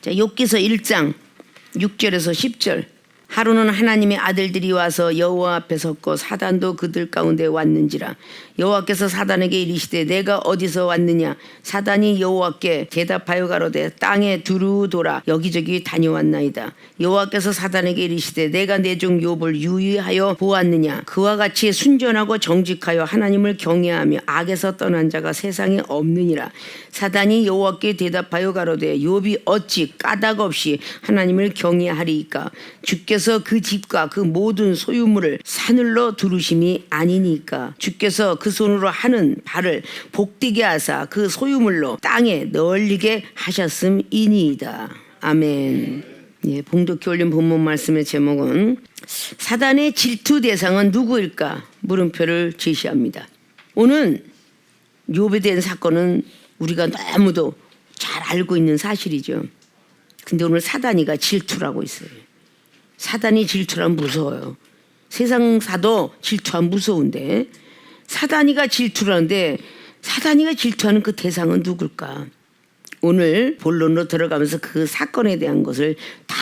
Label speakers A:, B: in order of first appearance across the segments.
A: 자, 욥기서 1장 6절에서 10절. 하루는 하나님의 아들들이 와서 여호와 앞에 섰고 사단도 그들 가운데 왔는지라. 여호와께서 사단에게 이르시되 내가 어디서 왔느냐. 사단이 여호와께 대답하여 가로되 땅에 두루 돌아 여기저기 다녀왔나이다. 여호와께서 사단에게 이르시되 내가 내 종 욥을 유의하여 보았느냐. 그와 같이 순전하고 정직하여 하나님을 경외하며 악에서 떠난 자가 세상에 없느니라. 사단이 여호와께 대답하여 가로되 욥이 어찌 까닭 없이 하나님을 경외하리이까. 주께서 그 집과 그 모든 소유물을 사늘로 두르심이 아니니까. 주께서 그 손으로 하는 발을 복되게 하사 그 소유물로 땅에 널리게 하셨음이니이다. 아멘. 예, 봉독해 올린 본문 말씀의 제목은 사단의 질투 대상은 누구일까? 물음표를 제시합니다. 오늘 욥에 대한 사건은 우리가 너무도 잘 알고 있는 사실이죠. 근데 오늘 사단이가 질투라고 있어요. 사단이 질투하면 무서워요. 세상사도 질투하면 무서운데 사단이가 질투를 하는데 사단이가 질투하는 그 대상은 누굴까? 오늘 본론으로 들어가면서 그 사건에 대한 것을 다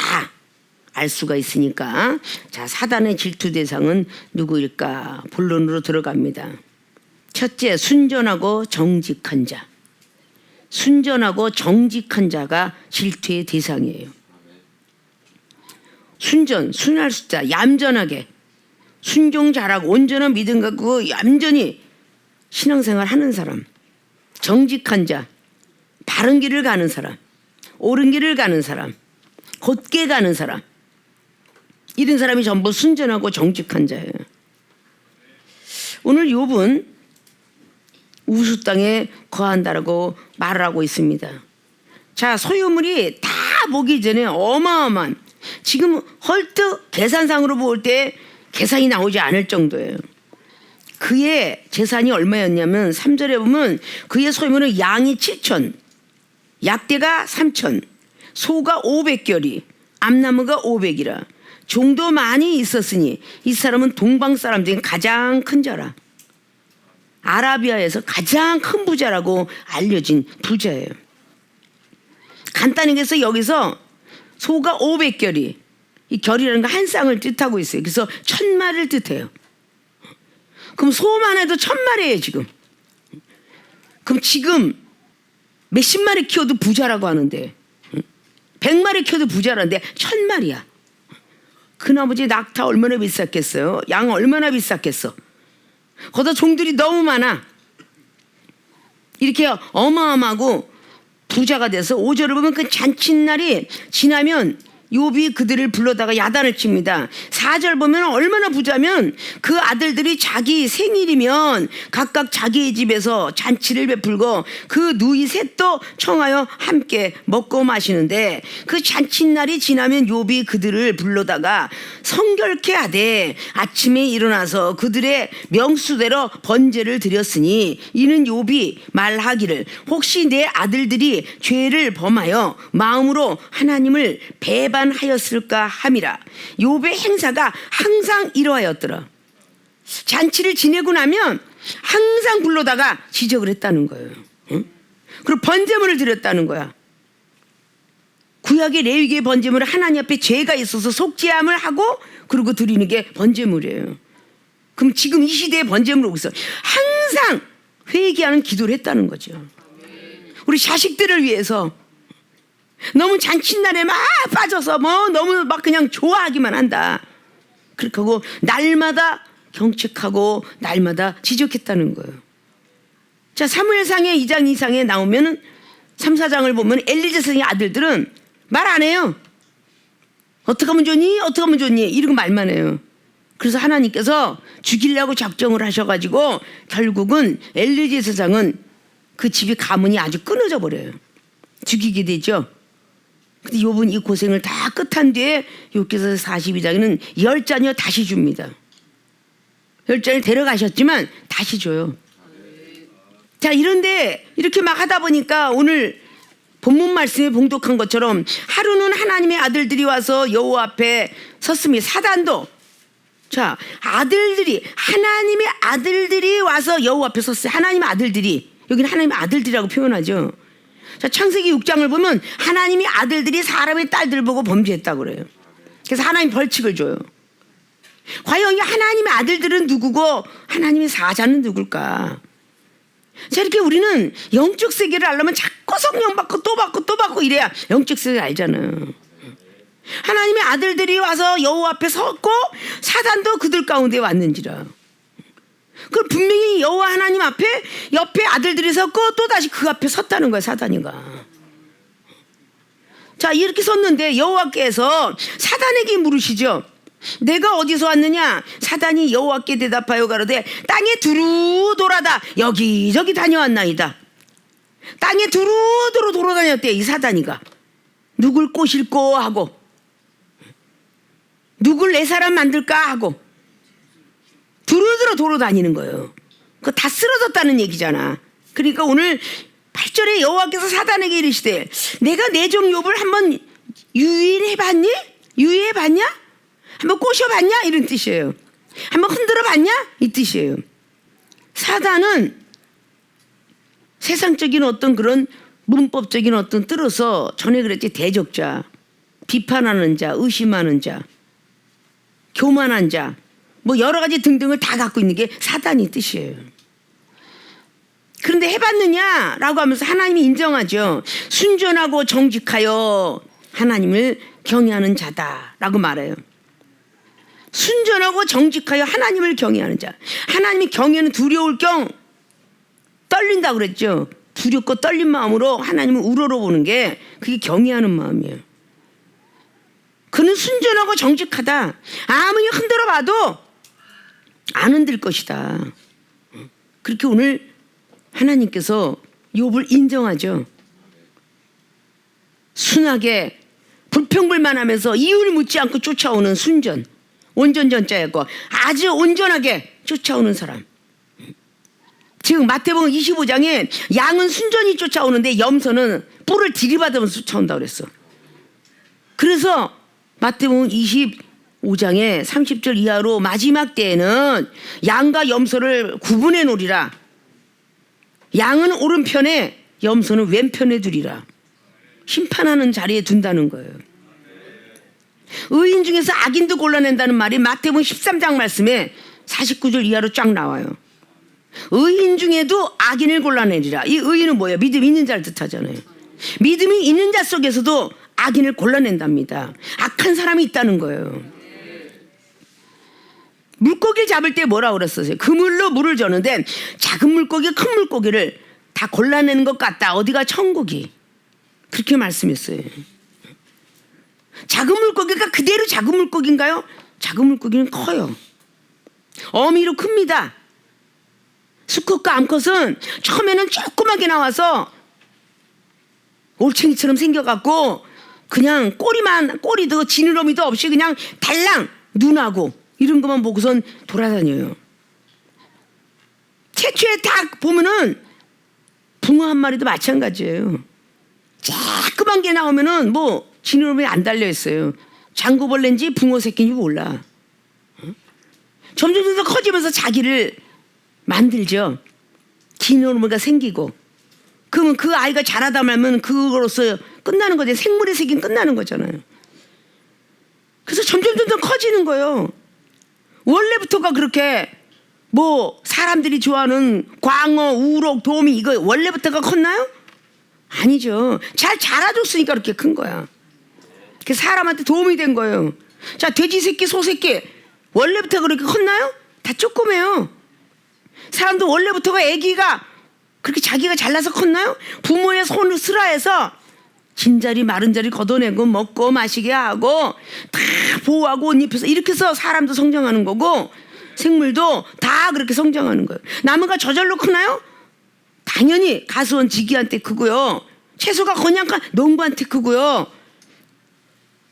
A: 알 수가 있으니까 자, 사단의 질투 대상은 누구일까? 본론으로 들어갑니다. 첫째, 순전하고 정직한 자. 순전하고 정직한 자가 질투의 대상이에요. 순할 숫자, 얌전하게 순종 잘하고 온전한 믿음 갖고 얌전히 신앙생활 하는 사람, 정직한 자, 바른 길을 가는 사람, 옳은 길을 가는 사람, 곧게 가는 사람, 이런 사람이 전부 순전하고 정직한 자예요. 오늘 욥은 우수 땅에 거한다라고 말을 하고 있습니다. 자, 소유물이 다 보기 전에 어마어마한, 지금 헐떡 계산상으로 볼 때 계산이 나오지 않을 정도예요. 그의 재산이 얼마였냐면 3절에 보면 그의 소유물은 양이 7천, 약대가 3천, 소가 500결이, 암나무가 500이라. 종도 많이 있었으니 이 사람은 동방 사람 중에 가장 큰 자라. 아라비아에서 가장 큰 부자라고 알려진 부자예요. 간단히 해서 여기서 소가 500결이, 이 결이라는 거 한 쌍을 뜻하고 있어요. 그래서 1000마리를 뜻해요. 그럼 소만 해도 1000마리예요 지금. 그럼 지금 몇십 마리 키워도 부자라고 하는데 100마리 키워도 부자라는데 1000마리야. 그 나머지 낙타 얼마나 비쌌겠어요? 양 얼마나 비쌌겠어? 거기다 종들이 너무 많아. 이렇게 어마어마하고 부자가 돼서 5절을 보면 그 잔칫날이 지나면 욥이 그들을 불러다가 야단을 칩니다. 4절 보면 얼마나 부자면 그 아들들이 자기 생일이면 각각 자기의 집에서 잔치를 베풀고 그 누이 셋도 청하여 함께 먹고 마시는데 그 잔칫날이 지나면 욥이 그들을 불러다가 성결케 하되 아침에 일어나서 그들의 명수대로 번제를 드렸으니 이는 욥이 말하기를 혹시 내 아들들이 죄를 범하여 마음으로 하나님을 배반하였을까 함이라. 욥의 행사가 항상 이러하였더라. 잔치를 지내고 나면 항상 불러다가 지적을 했다는 거예요. 응? 그리고 번제물을 드렸다는 거야. 구약의 레위기의 번제물은 하나님 앞에 죄가 있어서 속죄함을 하고 그리고 드리는 게 번제물이에요. 그럼 지금 이 시대의 번제물을 보고 있어. 항상 회개하는 기도를 했다는 거죠. 우리 자식들을 위해서 너무 잔칫날에 막 빠져서 뭐 너무 막 그냥 좋아하기만 한다. 그렇게 하고 날마다 경책하고 날마다 지적했다는 거예요. 자, 사무엘상의 2장 이상에 나오면은 3, 4장을 보면 엘리제스의 아들들은 말 안 해요. 어떻게 하면 좋니? 어떻게 하면 좋니? 이러고 말만 해요. 그래서 하나님께서 죽이려고 작정을 하셔가지고 결국은 엘리제스장은 그 집이 가문이 아주 끊어져 버려요. 죽이게 되죠. 근데 욥은 이 고생을 다 끝한 뒤에 욥기서 42장에는 10자녀 다시 줍니다. 10자녀 데려가셨지만 다시 줘요. 자, 이런데 이렇게 막 하다 보니까 오늘 본문 말씀에 봉독한 것처럼 하루는 하나님의 아들들이 와서 여호와 앞에 섰으니 사단도, 자, 아들들이, 하나님의 아들들이 와서 여호와 앞에 섰어요. 하나님의 아들들이, 여기는 하나님의 아들들이라고 표현하죠. 자, 창세기 6장을 보면 하나님이 아들들이 사람의 딸들 보고 범죄했다고 그래요. 그래서 하나님 벌칙을 줘요. 과연 이 하나님의 아들들은 누구고 하나님의 사자는 누굴까? 자, 이렇게 우리는 영적 세계를 알려면 자꾸 성령 받고 또 받고 또 받고 이래야 영적 세계를 알잖아요. 하나님의 아들들이 와서 여호와 앞에 섰고 사단도 그들 가운데 왔는지라. 그 분명히 여호와 하나님 앞에 옆에 아들들이 섰고 또 다시 그 앞에 섰다는 거야, 사단이가. 자, 이렇게 섰는데 여호와께서 사단에게 물으시죠. 내가 어디서 왔느냐? 사단이 여호와께 대답하여 가로되 땅에 두루 돌아다 여기저기 다녀왔나이다. 땅에 두루두루 돌아다녔대, 이 사단이가. 누굴 꼬실꼬 하고 누굴 내 사람 만들까 하고 두루두루 돌아다니는 거예요. 그거 다 쓰러졌다는 얘기잖아. 그러니까 오늘 8절에 여호와께서 사단에게 이르시되 내가 내 종 욥을 한번 유인해봤니? 유의해봤냐? 한번 꼬셔봤냐? 이런 뜻이에요. 한번 흔들어봤냐? 이 뜻이에요. 사단은 세상적인 어떤 그런 문법적인 어떤 뜻으로서 전에 그랬지, 대적자, 비판하는 자, 의심하는 자, 교만한 자, 뭐 여러 가지 등등을 다 갖고 있는 게 사단이 뜻이에요. 그런데 해봤느냐라고 하면서 하나님이 인정하죠. 순전하고 정직하여 하나님을 경외하는 자다라고 말해요. 순전하고 정직하여 하나님을 경외하는 자. 하나님이 경외는 두려울 경 떨린다고 그랬죠. 두렵고 떨린 마음으로 하나님을 우러러보는 게 그게 경외하는 마음이에요. 그는 순전하고 정직하다. 아무리 흔들어 봐도 안 흔들 것이다. 그렇게 오늘 하나님께서 욥을 인정하죠. 순하게 불평불만하면서 이유를 묻지 않고 쫓아오는 순전, 온전전자였고 아주 온전하게 쫓아오는 사람. 지금 마태복음 25장에 양은 순전히 쫓아오는데 염소는 뿔을 들이받으면서 쫓아온다고 그랬어. 그래서 마태복음 25장에 30절 이하로 마지막 때에는 양과 염소를 구분해 놓으리라. 양은 오른편에 염소는 왼편에 두리라. 심판하는 자리에 둔다는 거예요. 의인 중에서 악인도 골라낸다는 말이 마태복음 13장 말씀에 49절 이하로 쫙 나와요. 의인 중에도 악인을 골라내리라. 이 의인은 뭐예요? 믿음이 있는 자를 뜻하잖아요. 믿음이 있는 자 속에서도 악인을 골라낸답니다. 악한 사람이 있다는 거예요. 물고기를 잡을 때 뭐라고 그랬었어요? 그물로 물을 저는데 작은 물고기, 큰 물고기를 다 골라내는 것 같다. 어디가 천국이. 그렇게 말씀했어요. 작은 물고기가 그대로 작은 물고기인가요? 작은 물고기는 커요. 어미로 큽니다. 수컷과 암컷은 처음에는 조그맣게 나와서 올챙이처럼 생겨갖고 그냥 꼬리도 지느러미도 없이 그냥 달랑 눈하고 이런 것만 보고선 돌아다녀요. 최초에 딱 보면은 붕어 한 마리도 마찬가지예요. 조그만 게 나오면은 뭐 지느러미 안 달려 있어요. 장구벌레인지 붕어 새끼인지 몰라. 점점 커지면서 자기를 만들죠. 지느러미가 생기고. 그러면 그 아이가 자라다 말면 그거로서 끝나는 거죠. 생물의 세계는 끝나는 거잖아요. 그래서 점점 커지는 거예요. 원래부터가 그렇게 뭐 사람들이 좋아하는 광어, 우럭, 도미 이거 원래부터가 컸나요? 아니죠. 잘 자라줬으니까 그렇게 큰 거야. 그 사람한테 도움이 된 거예요. 자, 돼지 새끼, 소 새끼 원래부터 그렇게 컸나요? 다 조그매요. 사람도 원래부터가 아기가 그렇게 자기가 잘나서 컸나요? 부모의 손을 슬라해서 진자리 마른자리 걷어내고 먹고 마시게 하고 다 보호하고 옷 입혀서 이렇게 해서 사람도 성장하는 거고 생물도 다 그렇게 성장하는 거예요. 나무가 저절로 크나요? 당연히 가수원 지기한테 크고요. 채소가 건양간 농부한테 크고요.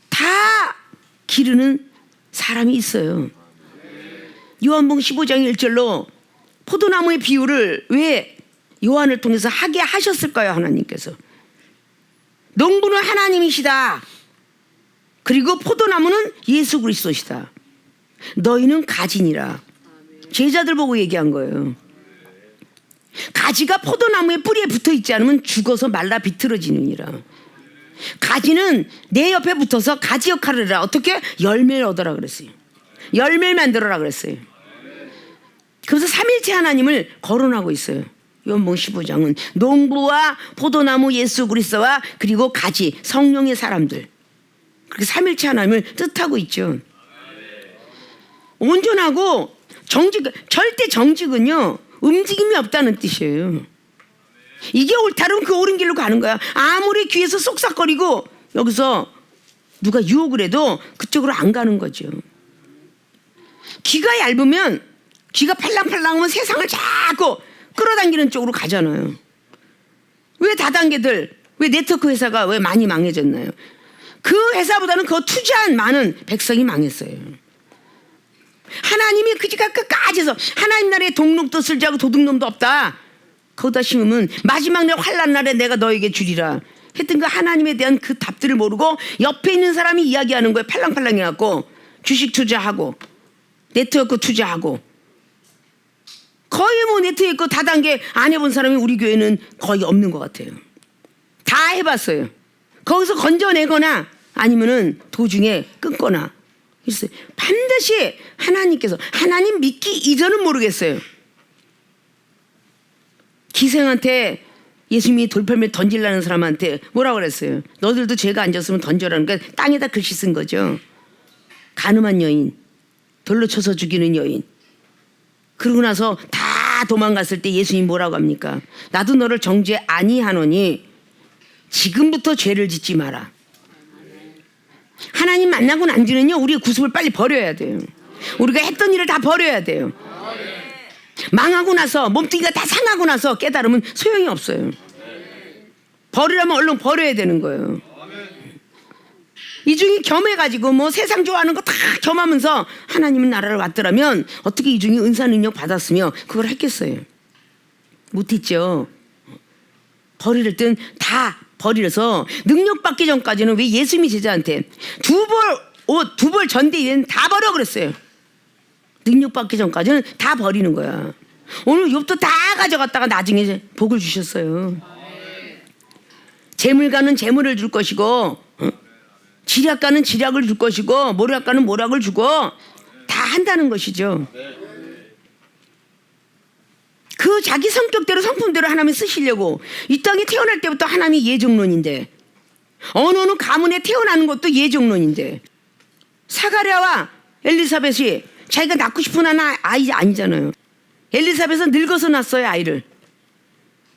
A: 다 기르는 사람이 있어요. 요한복음 15장 1절로 포도나무의 비유를 왜 요한을 통해서 하게 하셨을까요? 하나님께서. 농부는 하나님이시다. 그리고 포도나무는 예수 그리스도시다. 너희는 가지니라. 제자들 보고 얘기한 거예요. 가지가 포도나무의 뿌리에 붙어 있지 않으면 죽어서 말라 비틀어지느니라. 가지는 내 옆에 붙어서 가지 역할을 해라. 어떻게? 열매를 얻어라 그랬어요. 열매를 만들어라 그랬어요. 그래서 삼일체 하나님을 거론하고 있어요. 요한복음 15장은 농부와 포도나무 예수 그리스도와 그리고 가지 성령의 사람들, 그렇게 삼일체 하나님을 뜻하고 있죠. 온전하고 절대 정직은요 움직임이 없다는 뜻이에요. 이게 옳다면 그 옳은 길로 가는 거야. 아무리 귀에서 쏙싹거리고 여기서 누가 유혹을 해도 그쪽으로 안 가는 거죠. 귀가 얇으면, 귀가 팔랑팔랑하면 세상을 자꾸 끌어당기는 쪽으로 가잖아요. 왜 다단계들, 왜 네트워크 회사가 왜 많이 망해졌나요? 그 회사보다는 그 투자한 많은 백성이 망했어요. 하나님이 그지가 끝까지 해서 하나님 나라에 동록도 쓸지 하고 도둑놈도 없다. 거기다 심으면 마지막 날 환난 날에 내가 너에게 주리라 했던 그 하나님에 대한 그 답들을 모르고 옆에 있는 사람이 이야기하는 거에 팔랑팔랑 해갖고 주식 투자하고 네트워크 투자하고, 거의 뭐 네트워크 다단계 안 해본 사람이 우리 교회는 거의 없는 것 같아요. 다 해봤어요. 거기서 건져내거나 아니면은 도중에 끊거나 있어요. 반드시 하나님께서, 하나님 믿기 이전은 모르겠어요. 기생한테 예수님이 돌팔매 던지려는 사람한테 뭐라고 그랬어요? 너들도 죄가 안 졌으면 던져라는 거, 땅에다 글씨 쓴 거죠. 간음한 여인, 돌로 쳐서 죽이는 여인. 그러고 나서 다 도망갔을 때 예수님이 뭐라고 합니까? 나도 너를 정죄 아니하노니 지금부터 죄를 짓지 마라. 하나님 만나고 난 뒤는요 우리의 구습을 빨리 버려야 돼요. 우리가 했던 일을 다 버려야 돼요. 망하고 나서, 몸뚱이가 다 상하고 나서 깨달으면 소용이 없어요. 버리려면 얼른 버려야 되는 거예요. 이중이 겸해가지고 뭐 세상 좋아하는 거 다 겸하면서 하나님은 나라를 왔더라면 어떻게 이중이 은사 능력 받았으며 그걸 했겠어요? 못했죠. 버릴 땐 다 버리려서 능력 받기 전까지는 왜 예수님이 제자한테 두 벌 옷, 두 벌 전대에는 다 버려 그랬어요. 능력 받기 전까지는 다 버리는 거야. 오늘 욥도 다 가져갔다가 나중에 복을 주셨어요. 재물가는 재물을 줄 것이고, 지략가는 지략을 줄 것이고, 모략가는 모략을 주고 다 한다는 것이죠. 그 자기 성격대로 성품대로 하나님이 쓰시려고, 이 땅에 태어날 때부터 하나님이 예정론인데, 어느 가문에 태어나는 것도 예정론인데, 사가랴와 엘리사벳이 자기가 낳고 싶은 아이 아니잖아요. 엘리사벳은 늙어서 낳았어요, 아이를.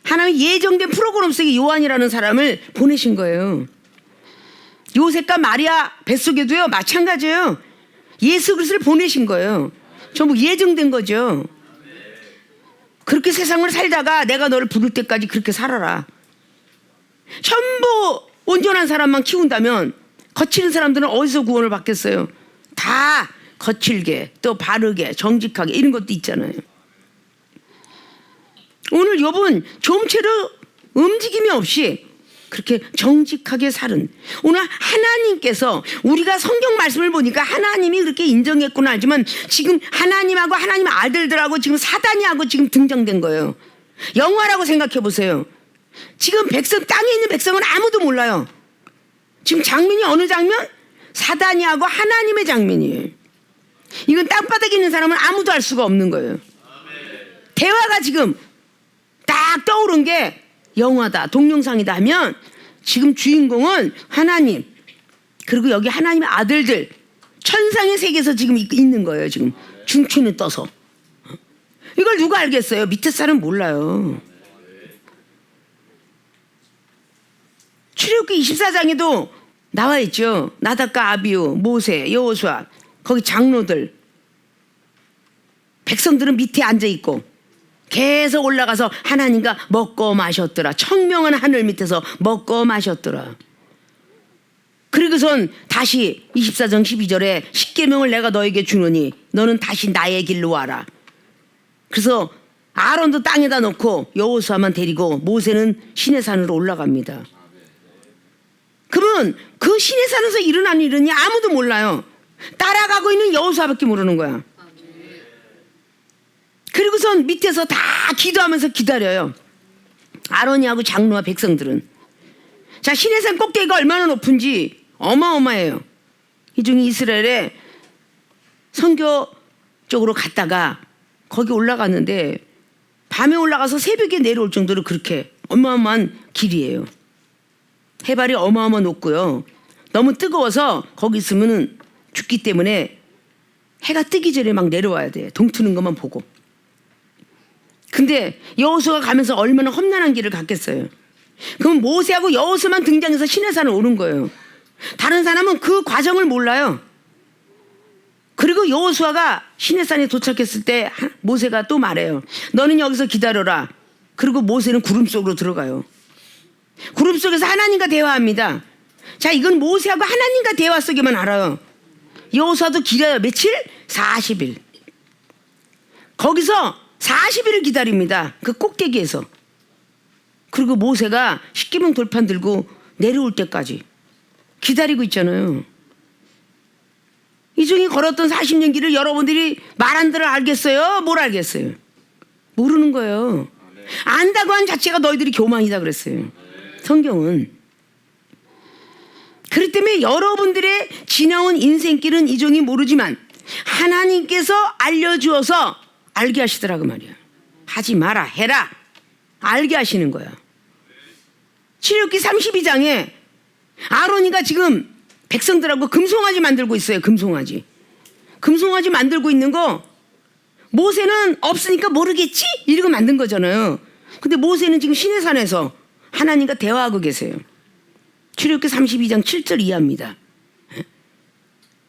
A: 하나님이 예정된 프로그램 속에 요한이라는 사람을 보내신 거예요. 요셉과 마리아 뱃속에도요 마찬가지예요. 예수 그리스도를 보내신 거예요. 전부 예정된 거죠. 그렇게 세상을 살다가 내가 너를 부를 때까지 그렇게 살아라. 전부 온전한 사람만 키운다면 거칠은 사람들은 어디서 구원을 받겠어요? 다 거칠게, 또 바르게, 정직하게 이런 것도 있잖아요. 오늘 욥은 좀채로 움직임이 없이 그렇게 정직하게 살은, 오늘 하나님께서, 우리가 성경 말씀을 보니까 하나님이 그렇게 인정했구나 하지만 지금 하나님하고 하나님 아들들하고 지금 사단이 하고 지금 등장된 거예요. 영화라고 생각해 보세요. 지금 백성, 땅에 있는 백성은 아무도 몰라요. 지금 장면이 어느 장면? 사단이 하고 하나님의 장면이에요. 이건 땅바닥에 있는 사람은 아무도 알 수가 없는 거예요. 대화가 지금 딱 떠오른 게 영화다, 동영상이다 하면 지금 주인공은 하나님, 그리고 여기 하나님의 아들들, 천상의 세계에서 지금 있는 거예요. 지금 중춘에 떠서. 이걸 누가 알겠어요? 밑에 사람 몰라요. 출애굽기 24장에도 나와 있죠. 나답과 아비후, 모세, 여호수아, 거기 장로들, 백성들은 밑에 앉아 있고 계속 올라가서 하나님과 먹고 마셨더라. 청명한 하늘 밑에서 먹고 마셨더라. 그리고선 다시 24장 12절에 십계명을 내가 너에게 주노니 너는 다시 나의 길로 와라. 그래서 아론도 땅에다 놓고 여호수아만 데리고 모세는 시내산으로 올라갑니다. 그러면 그 시내산에서 일어난 일은 아무도 몰라요. 따라가고 있는 여호수아밖에 모르는 거야. 그리고선 밑에서 다 기도하면서 기다려요. 아론이하고 장로와 백성들은. 자, 시내산 꼭대기가 얼마나 높은지 어마어마해요. 이 중에 이스라엘에 선교 쪽으로 갔다가 거기 올라갔는데 밤에 올라가서 새벽에 내려올 정도로 그렇게 어마어마한 길이에요. 해발이 어마어마 높고요. 너무 뜨거워서 거기 있으면 죽기 때문에 해가 뜨기 전에 막 내려와야 돼. 동트는 것만 보고. 근데 여호수아가 가면서 얼마나 험난한 길을 갔겠어요. 그럼 모세하고 여호수아만 등장해서 시내산을 오른 거예요. 다른 사람은 그 과정을 몰라요. 그리고 여호수아가 시내산에 도착했을 때 모세가 또 말해요. 너는 여기서 기다려라. 그리고 모세는 구름 속으로 들어가요. 구름 속에서 하나님과 대화합니다. 자, 이건 모세하고 하나님과 대화 속에만 알아요. 여호수아도 기다려요. 며칠? 40일. 거기서 40일을 기다립니다. 그 꼭대기에서. 그리고 모세가 십계명 돌판 들고 내려올 때까지 기다리고 있잖아요. 이 중에 걸었던 40년 길을 여러분들이 말한 대로 알겠어요? 뭘 알겠어요? 모르는 거예요. 안다고 한 자체가 너희들이 교만이다 그랬어요. 성경은. 그렇기 때문에 여러분들의 지나온 인생길은 이 종이 모르지만 하나님께서 알려주어서 알게 하시더라고 말이야. 하지 마라, 해라. 알게 하시는 거야. 출애굽기 32장에 아론이가 지금 백성들하고 금송아지 만들고 있어요. 금송아지 만들고 있는 거 모세는 없으니까 모르겠지? 이러고 만든 거잖아요. 근데 모세는 지금 시내산에서 하나님과 대화하고 계세요. 출애굽기 32장 7절 이하입니다.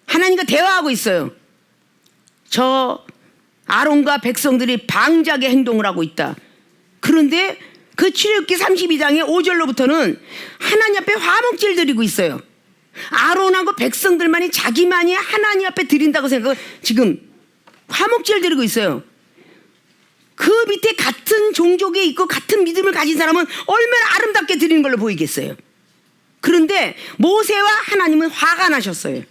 A: 하나님과 대화하고 있어요. 저 아론과 백성들이 방자하게 행동을 하고 있다. 그런데 그 출애굽기 32장의 5절로부터는 하나님 앞에 화목제를 드리고 있어요. 아론하고 백성들만이 자기만이 하나님 앞에 드린다고 생각하고 지금 화목제를 드리고 있어요. 그 밑에 같은 종족에 있고 같은 믿음을 가진 사람은 얼마나 아름답게 드리는 걸로 보이겠어요. 그런데 모세와 하나님은 화가 나셨어요.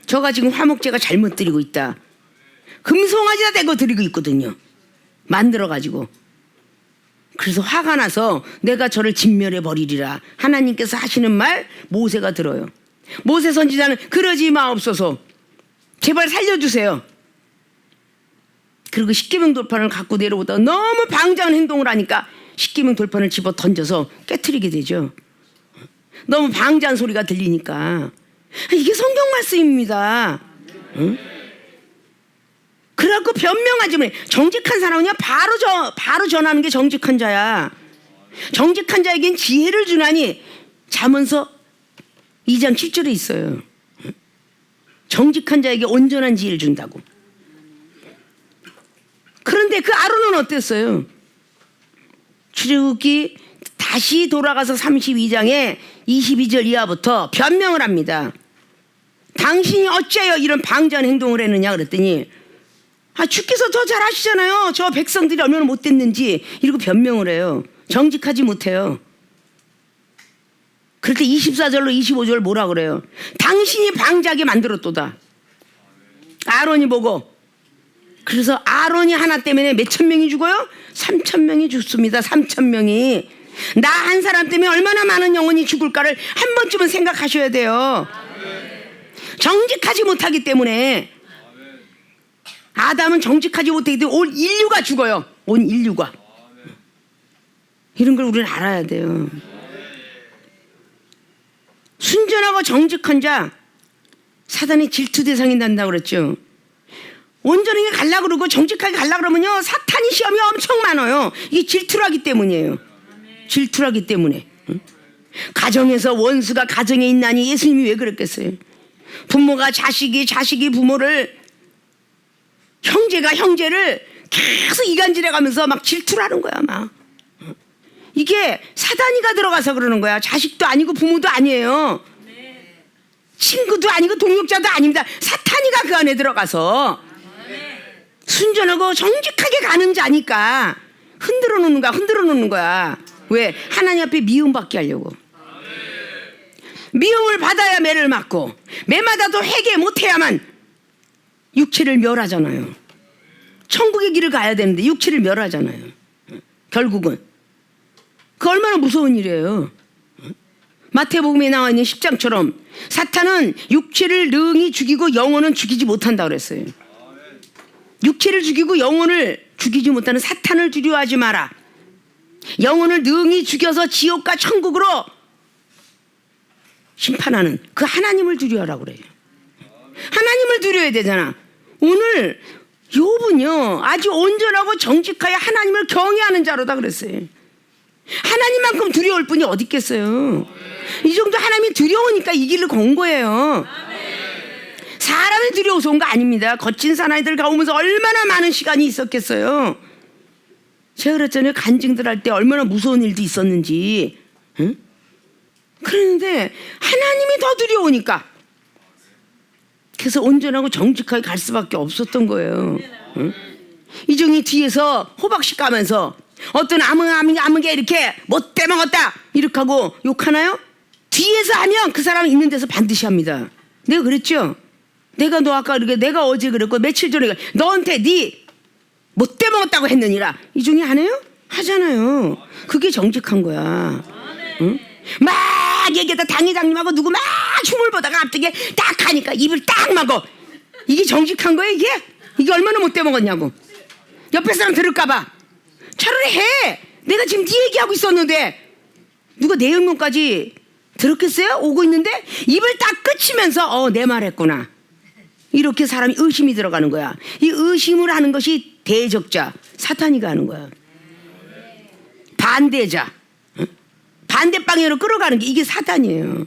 A: 저가 지금 화목제가 잘못 드리고 있다. 금송아지다 대고 드리고 있거든요. 만들어가지고. 그래서 화가 나서 내가 저를 진멸해 버리리라. 하나님께서 하시는 말 모세가 들어요. 모세 선지자는 그러지 마옵소서. 제발 살려주세요. 그리고 십계명 돌판을 갖고 내려오다가 너무 방장한 행동을 하니까 십계명 돌판을 집어 던져서 깨트리게 되죠. 너무 방자한 소리가 들리니까. 이게 성경 말씀입니다. 응? 그래갖고 변명하지 뭐. 정직한 사람은요 바로 전하는 게 정직한 자야. 정직한 자에겐 지혜를 주나니 잠언서 2장 7절에 있어요. 정직한 자에게 온전한 지혜를 준다고. 그런데 그 아론은 어땠어요? 출애굽기 다시 돌아가서 32장에 22절 이하부터 변명을 합니다. 당신이 어째요 이런 방자한 행동을 했느냐 그랬더니 주께서 더 잘하시잖아요. 저 백성들이 얼마나 못됐는지 이러고 변명을 해요. 정직하지 못해요. 그럴 때 24절로 25절 뭐라 그래요? 당신이 방자하게 만들었도다. 아론이 보고. 그래서 아론이 하나 때문에 몇천 명이 죽어요? 3,000명이 죽습니다. 3,000명이. 나 한 사람 때문에 얼마나 많은 영혼이 죽을까를 한 번쯤은 생각하셔야 돼요. 정직하지 못하기 때문에. 아담은 정직하지 못하기 때문에 온 인류가 죽어요. 온 인류가. 이런 걸 우리는 알아야 돼요. 순전하고 정직한 자 사단의 질투 대상이 된다고 그랬죠. 온전하게 가려고 그러고 정직하게 가려고 그러면요 사탄이 시험이 엄청 많아요. 이게 질투라기 때문이에요. 질투라기 때문에. 가정에서 원수가 가정에 있나니 예수님이 왜 그랬겠어요? 부모가 자식이 부모를, 형제가 형제를 계속 이간질해가면서 막 질투를 하는 거야 막. 이게 사단이가 들어가서 그러는 거야. 자식도 아니고 부모도 아니에요. 친구도 아니고 동역자도 아닙니다. 사탄이가 그 안에 들어가서 순전하고 정직하게 가는 자니까 흔들어 놓는 거야. 왜? 하나님 앞에 미움받게 하려고. 미움을 받아야 매를 맞고 매마다도 회개 못해야만 육체를 멸하잖아요. 천국의 길을 가야 되는데 육체를 멸하잖아요. 결국은 그 얼마나 무서운 일이에요. 마태복음에 나와 있는 10장처럼 사탄은 육체를 능히 죽이고 영혼은 죽이지 못한다 그랬어요. 육체를 죽이고 영혼을 죽이지 못하는 사탄을 두려워하지 마라. 영혼을 능히 죽여서 지옥과 천국으로 심판하는 그 하나님을 두려워하라고 그래요. 하나님을 두려워야 되잖아. 오늘 욥은요 아주 온전하고 정직하여 하나님을 경외하는 자로다 그랬어요. 하나님만큼 두려울 분이 어디 있겠어요. 이 정도 하나님이 두려우니까 이 길을 건 거예요. 사람이 두려워서 온 거 아닙니다. 거친 사나이들 가오면서 얼마나 많은 시간이 있었겠어요. 제가 그랬잖아요. 간증들 할 때 얼마나 무서운 일도 있었는지. 응? 그런데 하나님이 더 두려우니까 그래서 온전하고 정직하게 갈 수밖에 없었던 거예요. 응? 이종이 뒤에서 호박씨 까면서 어떤 아무개 이렇게 못돼 먹었다 이렇게 하고 욕하나요? 뒤에서 하면 그 사람 있는 데서 반드시 합니다. 내가 그랬죠? 내가 너 아까 이렇게 내가 어제 그랬고 며칠 전에 너한테 네 못돼 먹었다고 했느니라. 이종이 안 해요? 하잖아요. 그게 정직한 거야. 응? 막 얘기하다 당회장님하고 누구 막 춤을 보다가 갑자기 딱 하니까 입을 딱 막어. 이게 정직한 거야 이게? 이게 얼마나 못돼 먹었냐고. 옆에 사람 들을까봐 차라리 해. 내가 지금 네 얘기하고 있었는데 누가 내 영문까지 들었겠어요? 오고 있는데 입을 딱 끝이면서 내 말했구나. 이렇게 사람이 의심이 들어가는 거야. 이 의심을 하는 것이 대적자 사탄이가 하는 거야. 반대자 반대 방향으로 끌어가는 게 이게 사탄이에요.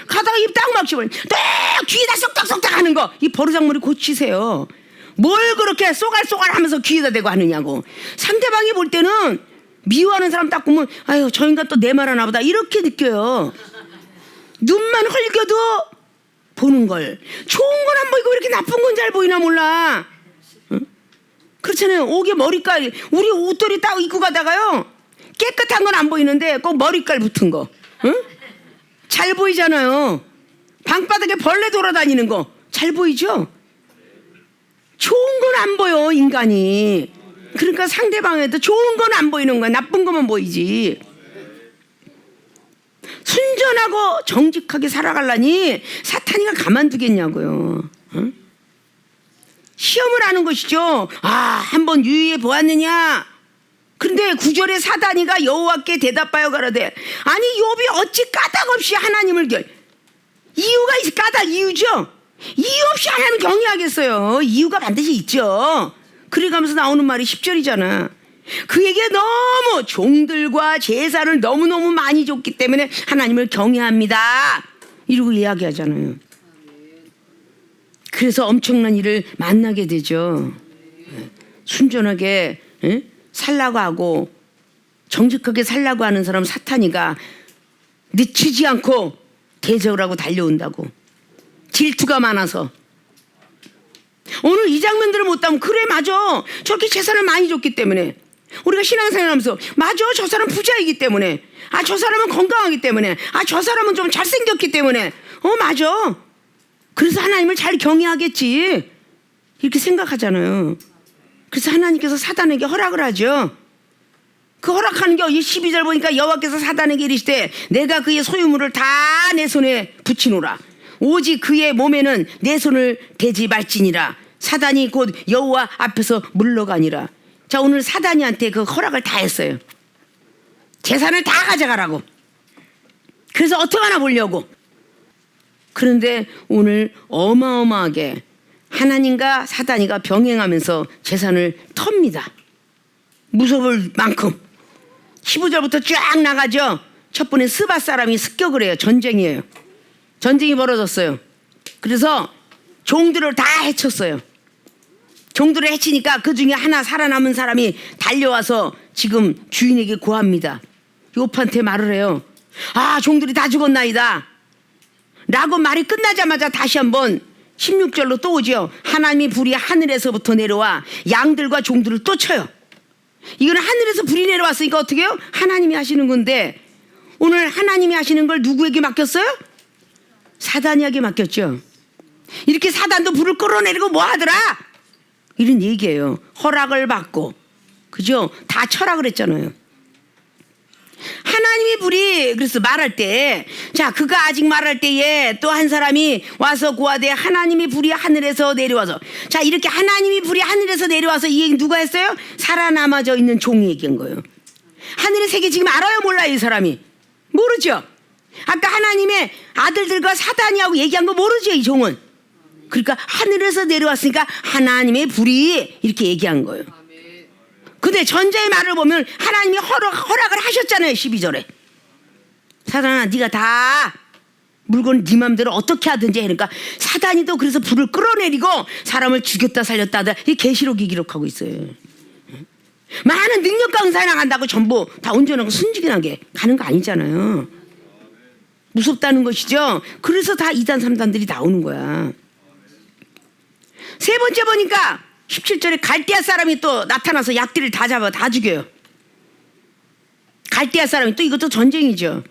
A: 가다가 입 딱 막히면 딱 귀에다 쏙딱쏙딱 하는 거 이 버르장머리 고치세요. 뭘 그렇게 쏘갈쏘갈 하면서 귀에다 대고 하느냐고. 상대방이 볼 때는 미워하는 사람 딱 보면 아유 저 인간 또 내 말 하나 보다 이렇게 느껴요. 눈만 흘겨도 보는 걸 좋은 건 안 보이고 이렇게 나쁜 건 잘 보이나 몰라. 응? 그렇잖아요. 옥에 머리깔 우리 옷들이 딱 입고 가다가요 깨끗한 건 안 보이는데 꼭 머리깔 붙은 거 응? 잘 보이잖아요. 방바닥에 벌레 돌아다니는 거 잘 보이죠? 좋은 건 안 보여 인간이. 그러니까 상대방에도 좋은 건 안 보이는 거야. 나쁜 것만 보이지. 순전하고 정직하게 살아가려니 사탄이가 가만두겠냐고요. 응? 시험을 하는 것이죠. 한번 유의해 보았느냐. 그런데 9절에 사단이가 여호와께 대답하여 가라되 아니 욥이 어찌 까닭없이 하나님을 이유가 있어. 까닭 이유죠. 이유 없이 하나님을 경외하겠어요. 이유가 반드시 있죠. 그래가면서 나오는 말이 10절이잖아. 그에게 너무 종들과 제사를 너무너무 많이 줬기 때문에 하나님을 경외합니다. 이러고 이야기하잖아요. 그래서 엄청난 일을 만나게 되죠. 순전하게 살라고 하고 정직하게 살라고 하는 사람 사탄이가 늦추지 않고 대적을 하고 달려온다고. 질투가 많아서. 오늘 이 장면들을 못 따면 그래 맞아. 저렇게 재산을 많이 줬기 때문에. 우리가 신앙생활하면서 맞아 저 사람 부자이기 때문에. 저 사람은 건강하기 때문에. 저 사람은 좀 잘생겼기 때문에. 맞아. 그래서 하나님을 잘 경외하겠지. 이렇게 생각하잖아요. 그래서 하나님께서 사단에게 허락을 하죠. 그 허락하는 게 12절 보니까 여호와께서 사단에게 이르시되 내가 그의 소유물을 다 내 손에 붙이노라. 오직 그의 몸에는 내 손을 대지 말지니라. 사단이 곧 여호와 앞에서 물러가니라. 자 오늘 사단이한테 그 허락을 다 했어요. 재산을 다 가져가라고. 그래서 어떻게 하나 보려고. 그런데 오늘 어마어마하게 하나님과 사단이가 병행하면서 재산을 텁니다. 무서울 만큼. 15절부터 쫙 나가죠. 첫 번에 스바 사람이 습격을 해요. 전쟁이에요. 전쟁이 벌어졌어요. 그래서 종들을 다 해쳤어요. 종들을 해치니까 그 중에 하나 살아남은 사람이 달려와서 지금 주인에게 고합니다. 욥한테 말을 해요. 종들이 다 죽었나이다 라고 말이 끝나자마자 다시 한번 16절로 또 오죠. 하나님이 불이 하늘에서부터 내려와 양들과 종들을 또 쳐요. 이거는 하늘에서 불이 내려왔으니까 어떻게 해요? 하나님이 하시는 건데 오늘 하나님이 하시는 걸 누구에게 맡겼어요? 사단이에게 맡겼죠. 이렇게 사단도 불을 끌어내리고 뭐 하더라? 이런 얘기예요. 허락을 받고, 그죠? 다 철학을 했잖아요. 하나님의 불이 그래서 말할 때, 자, 그가 아직 말할 때에 또 한 사람이 와서 고하되 하나님의 불이 하늘에서 내려와서, 자, 이렇게 하나님의 불이 하늘에서 내려와서 이 얘기 누가 했어요? 살아남아져 있는 종이 얘기한 거예요. 하늘의 세계 지금 알아요, 몰라요? 이 사람이 모르죠. 아까 하나님의 아들들과 사단이하고 얘기한 거 모르죠, 이 종은. 그러니까 하늘에서 내려왔으니까 하나님의 불이 이렇게 얘기한 거예요. 근데 전자의 말을 보면 하나님이 허락을 하셨잖아요. 12절에 사단아, 네가 다 물건 네 맘대로 어떻게 하든지 해. 그러니까 사단이 또 그래서 불을 끌어내리고 사람을 죽였다 살렸다 하다. 이 계시록이 기록하고 있어요. 많은 능력 강사 나간다고 전부 다 온전하고 순진하게 가는 거 아니잖아요. 무섭다는 것이죠. 그래서 다 2단 3단들이 나오는 거야. 세 번째 보니까 17절에 갈대아 사람이 또 나타나서 약들을 다 잡아 다 죽여요. 갈대아 사람이 또 이것도 전쟁이죠.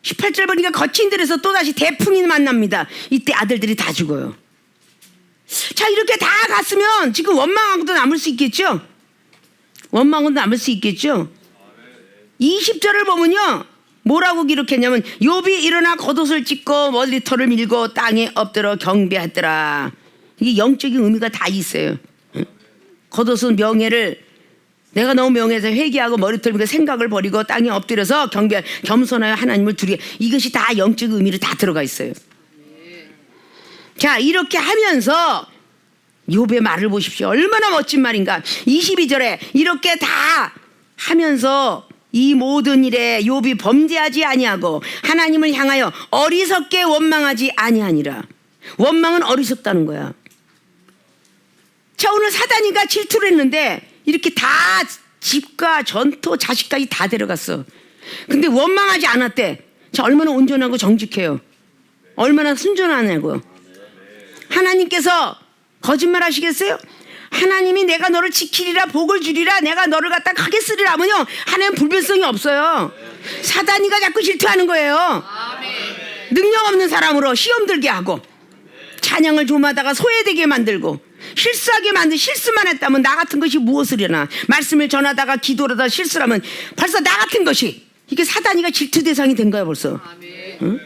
A: 18절 보니까 거친들에서 또다시 대풍이 만납니다. 이때 아들들이 다 죽어요. 자, 이렇게 다 갔으면 지금 원망하고도 남을 수 있겠죠. 원망은 남을 수 있겠죠. 20절을 보면요, 뭐라고 기록했냐면 욥이 일어나 겉옷을 찢고 머리털을 밀고 땅에 엎드려 경배하더라. 이게 영적인 의미가 다 있어요. 겉옷은 명예를, 내가 너무 명예에서 회개하고 머리털 밀고 생각을 버리고 땅에 엎드려서 겸손하여 하나님을 두려. 이것이 다 영적 의미로 다 들어가 있어요. 자, 이렇게 하면서 욥의 말을 보십시오. 얼마나 멋진 말인가. 22절에 이렇게 다 하면서 이 모든 일에 욥이 범죄하지 아니하고 하나님을 향하여 어리석게 원망하지 아니하니라. 원망은 어리석다는 거야. 자, 오늘 사단이가 질투를 했는데 이렇게 다 집과 전토 자식까지 다 데려갔어. 근데 원망하지 않았대. 자, 얼마나 온전하고 정직해요. 얼마나 순전하냐고요. 하나님께서 거짓말 하시겠어요? 하나님이 내가 너를 지키리라, 복을 주리라, 내가 너를 갖다 크게 쓰리라 하면요, 하나님 불변성이 없어요. 사단이가 자꾸 질투하는 거예요. 능력 없는 사람으로 시험 들게 하고, 찬양을 조마다가 소외되게 만들고, 실수하게 만들, 실수만 했다면 나 같은 것이 무엇을 하나. 말씀을 전하다가 기도하다 실수라면 벌써 나 같은 것이, 이게 사단이가 질투 대상이 된 거야 벌써. 응?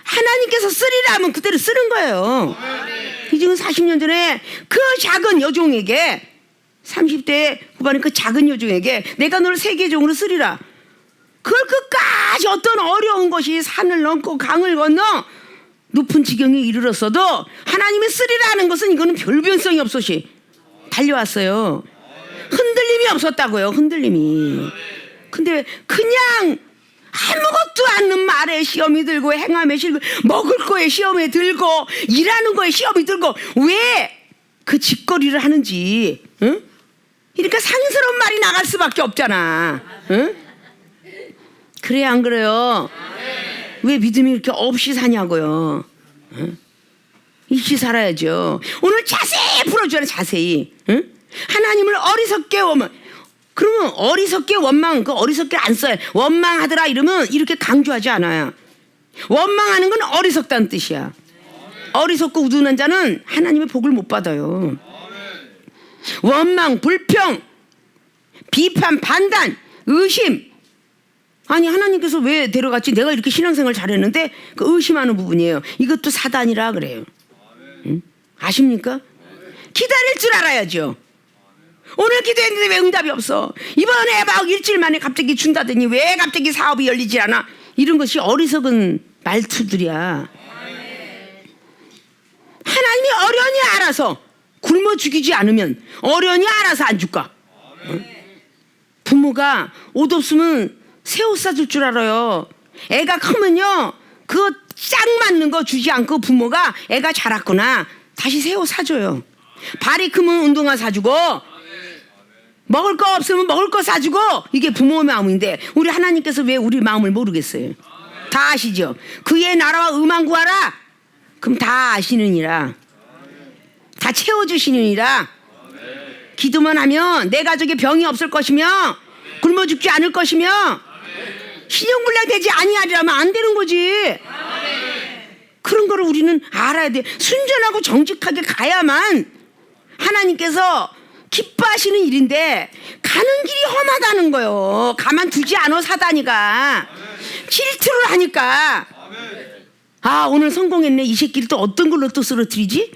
A: 하나님께서 쓰리라 하면 그대로 쓰는 거예요. 이 지금 40년 전에 그 작은 여종에게, 30대 후반에 그 작은 여종에게 내가 너를 세계종으로 쓰리라. 그걸 끝까지 어떤 어려운 것이 산을 넘고 강을 건너 높은 지경에 이르렀어도 하나님의 쓰리라는 것은 이거는 별변성이 없었이 달려왔어요. 흔들림이 없었다고요. 흔들림이. 근데 그냥 아무것도 않는 말에 시험이 들고 행함에 실고 먹을 거에 시험에 들고 일하는 거에 시험이 들고 왜 그 짓거리를 하는지, 응? 그러니까 상스러운 말이 나갈 수밖에 없잖아. 응? 그래 안 그래요? 왜 믿음이 이렇게 없이 사냐고요. 응? 있이 살아야죠. 오늘 자세히 풀어줘야 자세히. 응? 하나님을 어리석게 원망. 그러면 어리석게 원망, 그 어리석게 안 써요. 원망하더라 이러면 이렇게 강조하지 않아요. 원망하는 건 어리석다는 뜻이야. 어리석고 우둔한 자는 하나님의 복을 못 받아요. 원망, 불평, 비판, 판단, 의심. 아니, 하나님께서 왜 데려갔지? 내가 이렇게 신앙생활 잘했는데 그 의심하는 부분이에요. 이것도 사단이라 그래요. 응? 아십니까? 기다릴 줄 알아야죠. 오늘 기도했는데 왜 응답이 없어? 이번에 막 일주일 만에 갑자기 준다더니 왜 갑자기 사업이 열리지 않아? 이런 것이 어리석은 말투들이야. 하나님이 어련히 알아서 굶어 죽이지 않으면 어련히 알아서 안 줄까? 부모가 옷 없으면 새 옷 사줄 줄 알아요. 애가 크면요, 그거 짝 맞는 거 주지 않고 부모가 애가 자랐구나, 다시 새 옷 사줘요. 발이 크면 운동화 사주고, 먹을 거 없으면 먹을 거 사주고, 이게 부모의 마음인데 우리 하나님께서 왜 우리 마음을 모르겠어요? 다 아시죠? 그의 나라와 의만 구하라. 그럼 다 아시느니라. 다 채워주시느니라. 기도만 하면 내 가족에 병이 없을 것이며 굶어 죽지 않을 것이며 신용불량 되지 아니하리라면 안 되는 거지. 그런 거를 우리는 알아야 돼. 순전하고 정직하게 가야만 하나님께서 기뻐하시는 일인데 가는 길이 험하다는 거예요. 가만두지 않아 사단이가. 질투를 하니까 아 오늘 성공했네. 이 새끼를 또 어떤 걸로 또 쓰러뜨리지?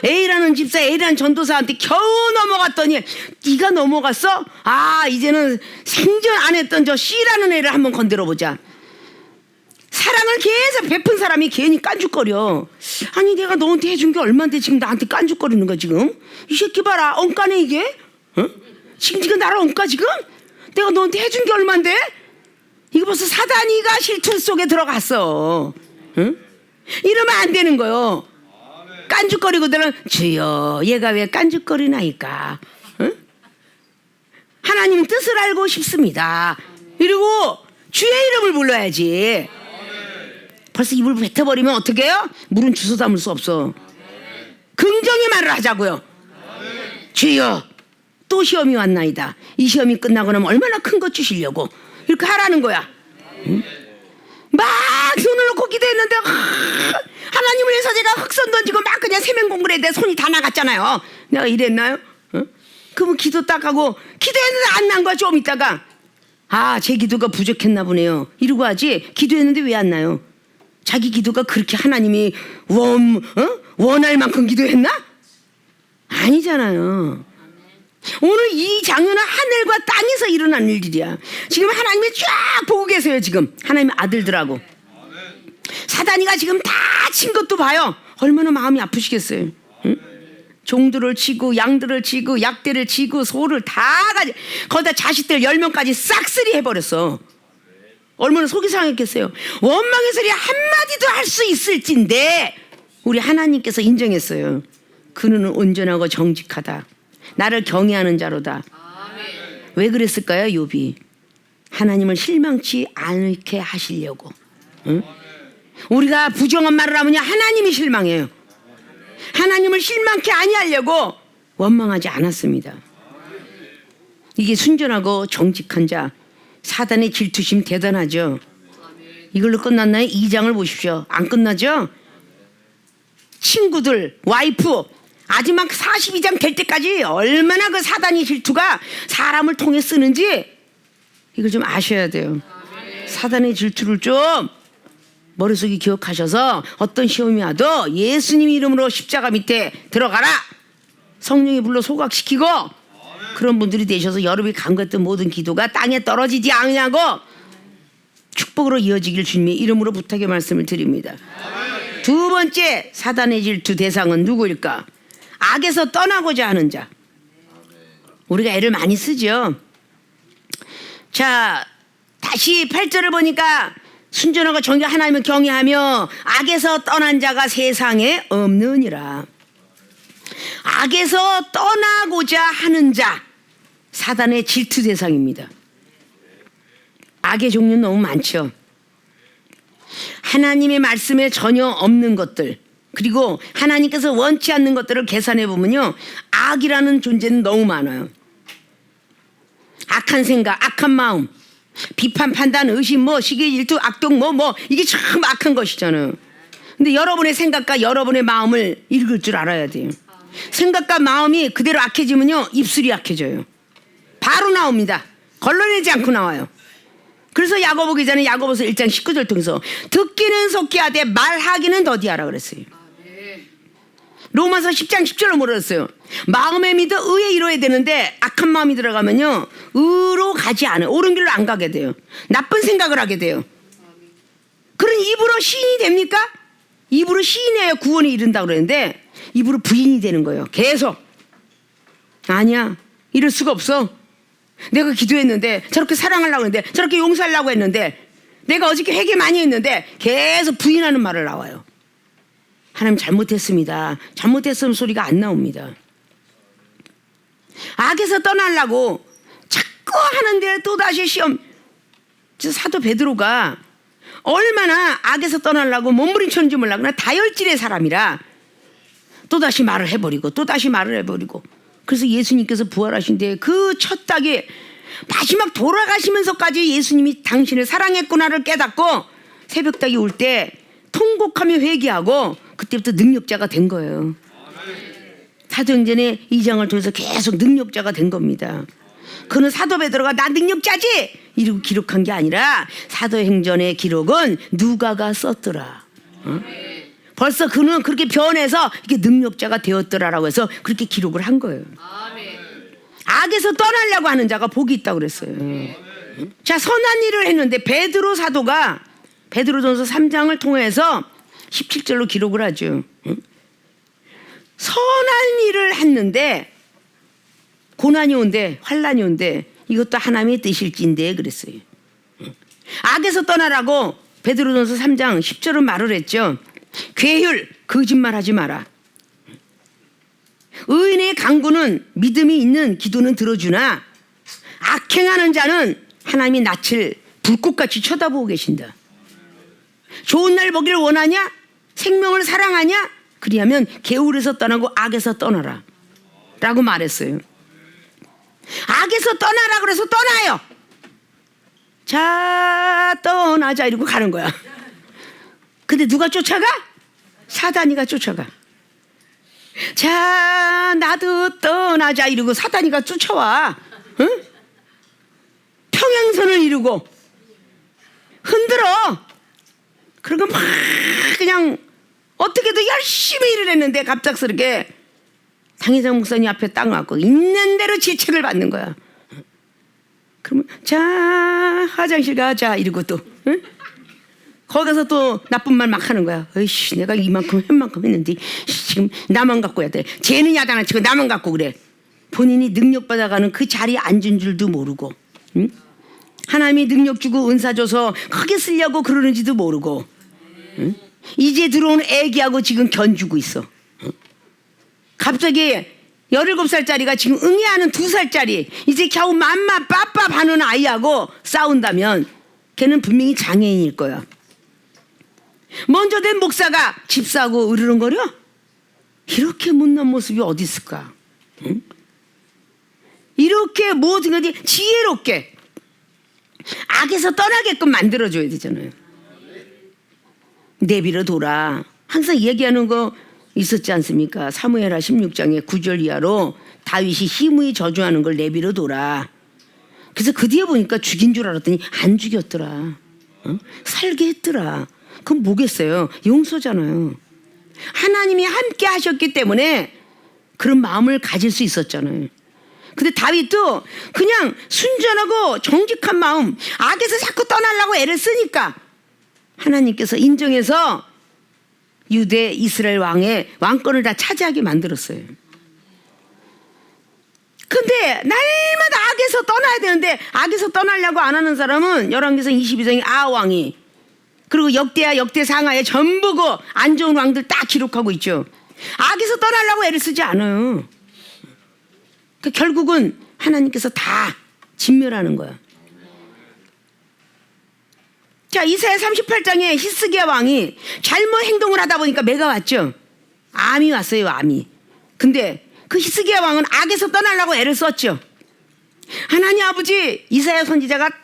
A: A라는 집사 A라는 전도사한테 겨우 넘어갔더니 네가 넘어갔어? 아 이제는 생전 안 했던 저 C라는 애를 한번 건드려보자. 사랑을 계속 베푼 사람이 괜히 깐죽거려. 아니 내가 너한테 해준 게 얼만데 지금 나한테 깐죽거리는 거야 지금? 이 새끼 봐라 엉까네 이게? 어? 지금 나를 엉까 지금? 내가 너한테 해준 게 얼만데? 이거 벌써 사단이가 실투 속에 들어갔어. 응? 이러면 안 되는 거요. 깐죽거리고들은 주여 얘가 왜 깐죽거리나이까? 응? 하나님 뜻을 알고 싶습니다. 이러고 주의 이름을 불러야지. 벌써 입을 뱉어버리면 어떻게 해요? 물은 주워 담을 수 없어. 긍정의 말을 하자고요. 주여 또 시험이 왔나이다. 이 시험이 끝나고 나면 얼마나 큰 것 주시려고 이렇게 하라는 거야. 응? 막 손을 놓고 기도했는데 하나님을 위해서 제가 흑선 던지고 막 그냥 세면공부를 했는데 손이 다 나갔잖아요. 내가 이랬나요? 어? 그러면 기도 딱 하고 기도했는데 안 난 거야. 좀 있다가 아 제 기도가 부족했나 보네요 이러고 하지. 기도했는데 왜 안 나요? 자기 기도가 그렇게 하나님이 원할 만큼 기도했나? 아니잖아요. 오늘 이 장면은 하늘과 땅에서 일어난 일들이야. 지금 하나님이 쫙 보고 계세요. 지금 하나님의 아들들하고 사단이가 지금 다 친 것도 봐요. 얼마나 마음이 아프시겠어요. 응? 종들을 치고 양들을 치고 약대를 치고 소를 다 가지 거기다 자식들 10명까지 싹쓸이 해버렸어. 얼마나 속이 상했겠어요. 원망의 소리 한마디도 할 수 있을진데 우리 하나님께서 인정했어요. 그는 온전하고 정직하다. 나를 경외하는 자로다. 왜 그랬을까요? 욥이 하나님을 실망치 않게 하시려고. 응? 우리가 부정한 말을 하면 하나님이 실망해요. 하나님을 실망케 아니하려고 원망하지 않았습니다. 이게 순전하고 정직한 자. 사단의 질투심 대단하죠. 이걸로 끝났나요? 2장을 보십시오. 안 끝나죠? 친구들, 와이프 마지막 42장 될 때까지 얼마나 그 사단의 질투가 사람을 통해 쓰는지 이걸 좀 아셔야 돼요. 사단의 질투를 좀 머릿속에 기억하셔서 어떤 시험이 와도 예수님 이름으로 십자가 밑에 들어가라. 성령이 불러 소각시키고 그런 분들이 되셔서 여러분이 간구했던 모든 기도가 땅에 떨어지지 않냐고 축복으로 이어지길 주님의 이름으로 부탁의 말씀을 드립니다. 두 번째 사단의 질투 대상은 누구일까? 악에서 떠나고자 하는 자. 우리가 애를 많이 쓰죠. 자 다시 8절을 보니까 순전하고 정결 하나님을 경외하며 악에서 떠난 자가 세상에 없느니라. 악에서 떠나고자 하는 자 사단의 질투 대상입니다. 악의 종류는 너무 많죠. 하나님의 말씀에 전혀 없는 것들 그리고 하나님께서 원치 않는 것들을 계산해 보면요 악이라는 존재는 너무 많아요. 악한 생각, 악한 마음, 비판, 판단, 의심, 시기, 질투, 악독, 이게 참 악한 것이잖아요. 근데 여러분의 생각과 여러분의 마음을 읽을 줄 알아야 돼요. 생각과 마음이 그대로 악해지면요 입술이 악해져요. 바로 나옵니다. 걸러내지 않고 나와요. 그래서 야고보 기자는 야고보서 1장 19절 통해서 듣기는 속히 하되 말하기는 더디하라 그랬어요. 로마서 10장 10절로 물었어요. 마음에 믿어 의에 이루어야 되는데 악한 마음이 들어가면요 의로 가지 않아요. 옳은 길로 안 가게 돼요. 나쁜 생각을 하게 돼요. 그런 입으로 시인이 됩니까? 입으로 시인해야 구원에 이른다고 그러는데 입으로 부인이 되는 거예요. 계속 아니야 이럴 수가 없어. 내가 기도했는데 저렇게 사랑하려고 했는데 저렇게 용서하려고 했는데 내가 어저께 회개 많이 했는데 계속 부인하는 말을 나와요. 하나님 잘못했습니다. 잘못했으면 소리가 안 나옵니다. 악에서 떠나려고 자꾸 하는데 또다시 시험. 사도 베드로가 얼마나 악에서 떠나려고 몸부림쳤는지 몰라. 그러나 다혈질의 사람이라 또다시 말을 해버리고 또다시 말을 해버리고 그래서 예수님께서 부활하신 뒤에 그 첫 닭에 마지막 돌아가시면서까지 예수님이 당신을 사랑했구나를 깨닫고 새벽닭이 올 때 통곡하며 회개하고 그때부터 능력자가 된 거예요. 사도행전의 2장을 통해서 계속 능력자가 된 겁니다. 그는 사도 베드로가 나 능력자지 이러고 기록한 게 아니라 사도행전의 기록은 누가가 썼더라. 벌써 그는 그렇게 변해서 이게 능력자가 되었더라라고 해서 그렇게 기록을 한 거예요. 악에서 떠나려고 하는 자가 복이 있다고 그랬어요. 자, 선한 일을 했는데 베드로 사도가 베드로전서 3장을 통해서 17절로 기록을 하죠. 선한 일을 했는데 고난이 온대, 환난이 온대. 이것도 하나님의 뜻일진데 그랬어요. 악에서 떠나라고 베드로전서 3장 10절은 말을 했죠. 괴휼, 거짓말하지 마라. 의인의 간구는 믿음이 있는 기도는 들어주나 악행하는 자는 하나님이 낯을 불꽃같이 쳐다보고 계신다. 좋은 날 보기를 원하냐? 생명을 사랑하냐? 그리하면 개울에서 떠나고 악에서 떠나라 라고 말했어요. 악에서 떠나라 그래서 떠나요. 자, 떠나자 이러고 가는 거야. 근데 누가 쫓아가? 사단이가 쫓아가. 자, 나도 떠나자 이러고 사단이가 쫓아와. 응? 평행선을 이루고 흔들어. 그리고 막 그냥 어떻게든 열심히 일을 했는데 갑작스럽게 당회장 목사님 앞에 딱 맞고 있는 대로 지책을 받는 거야. 그러면 자, 화장실 가자 이러고 또 응? 거기 가서 또 나쁜 말 막 하는 거야. 어이씨, 내가 이만큼 한 했는데 지금 나만 갖고 해야 돼. 쟤는 야단을 치고 나만 갖고 그래. 본인이 능력 받아가는 그 자리에 앉은 줄도 모르고 응? 하나님이 능력 주고 은사 줘서 크게 쓰려고 그러는지도 모르고 응? 이제 들어온 애기하고 지금 견주고 있어. 응? 갑자기 17살짜리가 지금 응애하는 2살짜리 이제 겨우 맘마 빠빠 하는 아이하고 싸운다면 걔는 분명히 장애인일 거야. 먼저 된 목사가 집사하고 으르렁거려? 이렇게 못난 모습이 어디 있을까? 응? 이렇게 모든 것이 지혜롭게 악에서 떠나게끔 만들어줘야 되잖아요. 내비로 돌아. 항상 얘기하는 거 있었지 않습니까? 사무엘하 16장의 9절 이하로 다윗이 힘의 저주하는 걸 내비로 돌아. 그래서 그 뒤에 보니까 죽인 줄 알았더니 안 죽였더라. 살게 했더라. 그건 뭐겠어요? 용서잖아요. 하나님이 함께 하셨기 때문에 그런 마음을 가질 수 있었잖아요. 근데 다윗도 그냥 순전하고 정직한 마음, 악에서 자꾸 떠나려고 애를 쓰니까 하나님께서 인정해서 유대 이스라엘 왕의 왕권을 다 차지하게 만들었어요. 근데 날마다 악에서 떠나야 되는데 악에서 떠나려고 안 하는 사람은 열왕기상 22장의 아왕이 그리고 역대하 역대상하에 전부 그 안 좋은 왕들 딱 기록하고 있죠. 악에서 떠나려고 애를 쓰지 않아요. 그러니까 결국은 하나님께서 다 진멸하는 거야. 자, 이사야 38장에 히스기야 왕이 잘못 행동을 하다 보니까 매가 왔죠. 암이 왔어요, 암이. 근데 그 히스기야 왕은 악에서 떠나려고 애를 썼죠. 하나님 아버지, 이사야 선지자가 딱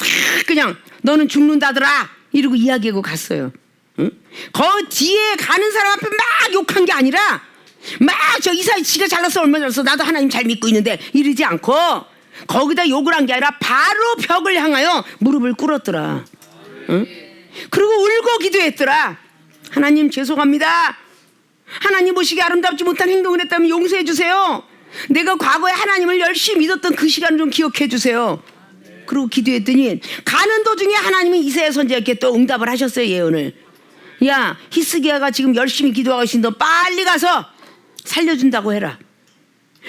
A: 그냥 너는 죽는다더라 이러고 이야기하고 갔어요. 응? 그 뒤에 가는 사람 앞에 막 욕한 게 아니라 막 저 이사야 지가 잘났어 얼마나 잘났어 나도 하나님 잘 믿고 있는데 이러지 않고 거기다 욕을 한 게 아니라 바로 벽을 향하여 무릎을 꿇었더라. 응? 그리고 울고 기도했더라. 하나님 죄송합니다. 하나님 보시기에 아름답지 못한 행동을 했다면 용서해 주세요. 내가 과거에 하나님을 열심히 믿었던 그 시간을 좀 기억해 주세요. 그리고 기도했더니 가는 도중에 하나님이 이사야 선지자께 또 응답을 하셨어요. 예언을. 야, 히스기야가 지금 열심히 기도하고 있으니 너 빨리 가서 살려준다고 해라.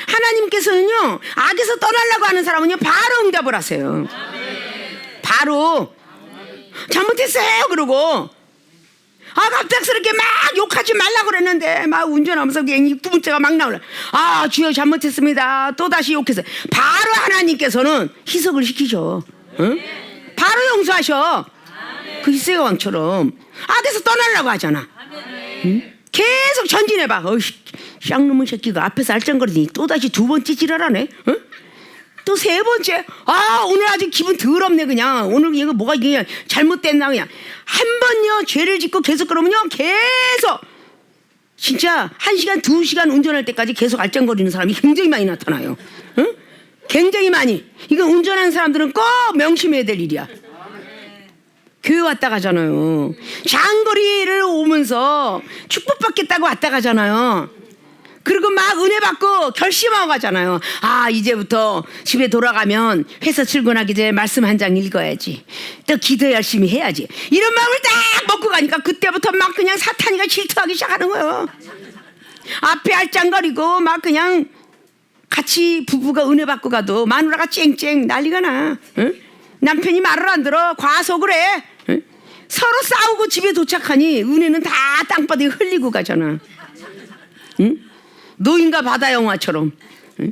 A: 하나님께서는요 악에서 떠나려고 하는 사람은요 바로 응답을 하세요. 바로 잘못했어요 그러고 갑작스럽게 막 욕하지 말라고 그랬는데 막 운전하면서 괜히 구문자가 막 나올라. 주여 잘못했습니다. 또다시 욕했어요. 바로 하나님께서는 희석을 시키죠. 응? 바로 용서하셔. 그 히스기야 왕처럼 악에서 떠나려고 하잖아. 응? 계속 전진해봐. 쌍놈의 새끼가 앞에서 알짱거리더니 또다시 2번째 지랄하네. 응? 또 3번째. 오늘 아주 기분 더럽네 그냥. 오늘 이거 뭐가 이게 잘못됐나 그냥. 한 번요 죄를 짓고 계속 그러면요 계속 진짜 1시간, 2시간 운전할 때까지 계속 알짱거리는 사람이 굉장히 많이 나타나요. 응? 굉장히 많이. 이거 운전하는 사람들은 꼭 명심해야 될 일이야. 교회 왔다 가잖아요. 장거리를 오면서 축복받겠다고 왔다 가잖아요. 그리고 막 은혜 받고 결심하고 가잖아요. 아, 이제부터 집에 돌아가면 회사 출근하기 전에 말씀 한 장 읽어야지. 또 기도 열심히 해야지. 이런 마음을 딱 먹고 가니까 그때부터 막 그냥 사탄이가 질투하기 시작하는 거예요. 앞에 알짱거리고 막 그냥 같이 부부가 은혜 받고 가도 마누라가 쨍쨍 난리가 나. 응? 남편이 말을 안 들어. 과속을 해. 응? 서로 싸우고 집에 도착하니 은혜는 다 땅바닥에 흘리고 가잖아. 응? 노인과 바다 영화처럼. 응?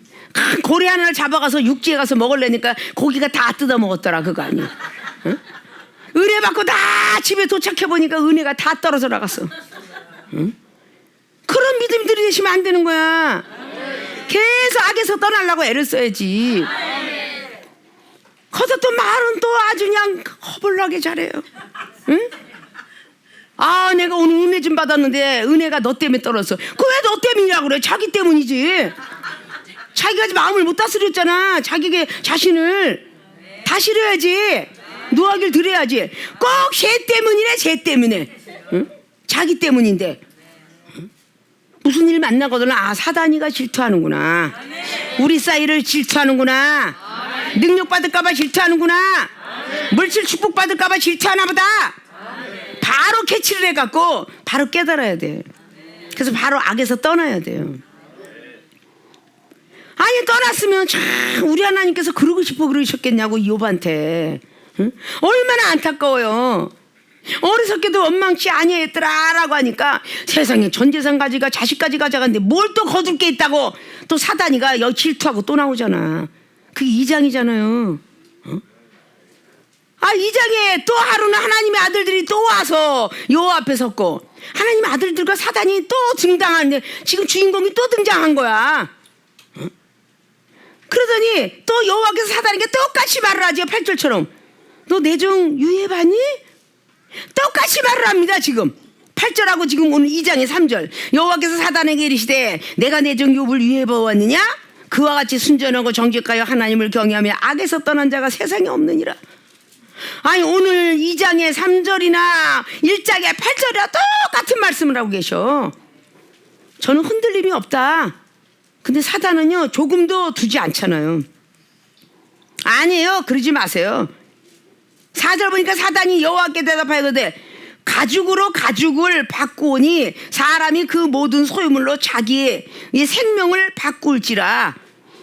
A: 고래 하나를 잡아가서 육지에 가서 먹으려니까 고기가 다 뜯어먹었더라. 그거 아니야. 응? 은혜 받고 다 집에 도착해보니까 은혜가 다 떨어져 나갔어. 응? 그런 믿음이 들이대시면 안 되는 거야. 계속 악에서 떠나려고 애를 써야지. 거기서 또 말은 또 아주 그냥 허벌나게 잘해요. 응? 아, 내가 오늘 은혜 좀 받았는데 은혜가 너 때문에 떨어졌어. 그 왜 너 때문이라고 그래? 자기 때문이지. 자기가 마음을 못 다스렸잖아. 자기 자신을 다스려야지. 노하기를 들여야지. 꼭 쟤 때문이래. 쟤 때문에. 응? 자기 때문인데. 응? 무슨 일 만나거든. 아, 사단이가 질투하는구나. 우리 사이를 질투하는구나. 능력 받을까봐 질투하는구나. 물질 축복 받을까봐 질투하나 보다. 바로 캐치를 해갖고 바로 깨달아야 돼. 그래서 바로 악에서 떠나야 돼요. 아니, 떠났으면 참 우리 하나님께서 그러고 싶어 그러셨겠냐고 욥한테. 응? 얼마나 안타까워요. 어리석게도 원망치 아니했더라라고 하니까 세상에 전재산 가지가 자식까지 가져갔는데 뭘 또 거둘 게 있다고 또 사단이가 여기 질투하고 또 나오잖아. 그게 2장이잖아요. 어? 아, 2장에 또 하루는 하나님의 아들들이 또 와서 여호와 앞에 섰고 하나님의 아들들과 사단이 또 등장하는데 지금 주인공이 또 등장한 거야. 어? 그러더니 또 여호와께서 사단에게 똑같이 말을 하죠. 8절처럼. 너 내 종 유해봤니? 똑같이 말을 합니다. 지금 8절하고 지금 오늘 2장의 3절. 여호와께서 사단에게 이르시되 내가 내 종 욥을 유해보았느냐? 그와 같이 순전하고 정직하여 하나님을 경외하며 악에서 떠난 자가 세상에 없느니라. 아니, 오늘 2장의 3절이나 1장의 8절이나 똑같은 말씀을 하고 계셔. 저는 흔들림이 없다. 근데 사단은요 조금도 두지 않잖아요. 아니에요. 그러지 마세요. 4절 보니까 사단이 여호와께 대답하여도 가죽으로 가죽을 바꾸오니 사람이 그 모든 소유물로 자기의 이 생명을 바꿀지라.